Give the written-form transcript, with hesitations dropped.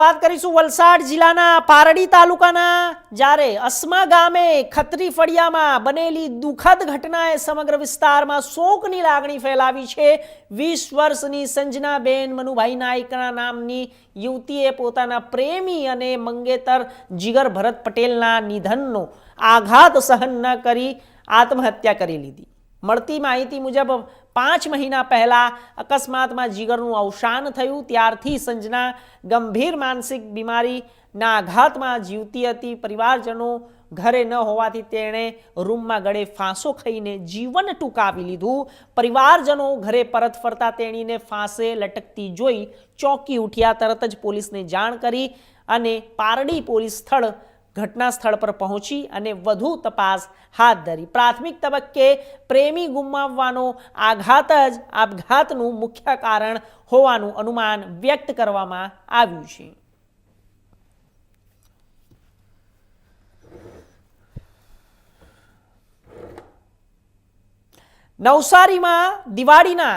વાત કરીશું વલસાડ જિલ્લાના પારડી તાલુકાના જ્યારે અસ્મા ગામે ખત્રી ફળિયામાં બનેલી દુઃખદ ઘટનાએ સમગ્ર વિસ્તારમાં શોકની લાગણી ફેલાવી છે। 20 વર્ષની સંજનાબેન મનુભાઈ નાયકના નામની યુવતીએ પોતાના પ્રેમી અને મંગેતર જીગર ભરત પટેલના નિધનનો આઘાત સહન ન કરી આત્મહત્યા કરી લીધી। મળતી માહિતી મુજબ 5 મહિના પહેલા અકસ્માતમાં જીગરનું અવસાન થયું। ત્યારથી સંजना ગંભીર માનસિક બીમારીના આઘાતમાં જીવતી હતી। પરિવારજનો ઘરે ન હોવાથી તેણે રૂમમાં ગળે ફાંસો ખાઈને જીવન ટૂંકાવી લીધું। પરિવારજનો ઘરે પરત ફરતા તેણીને ફાંસે લટકતી જોઈ ચોંકી ઉઠ્યા। તરત જ પોલીસને જાણ કરી અને પારડી પોલીસ ઘટના સ્થળ પર પહોંચી અને વધુ તપાસ હાથ ધરી। પ્રાથમિક તબક્કે પ્રેમી ગુમાવવાનો આઘાત જ આપઘાતનું મુખ્ય કારણ હોવાનું અનુમાન વ્યક્ત કરવામાં આવ્યું છે। નવસારીમાં દિવાળીના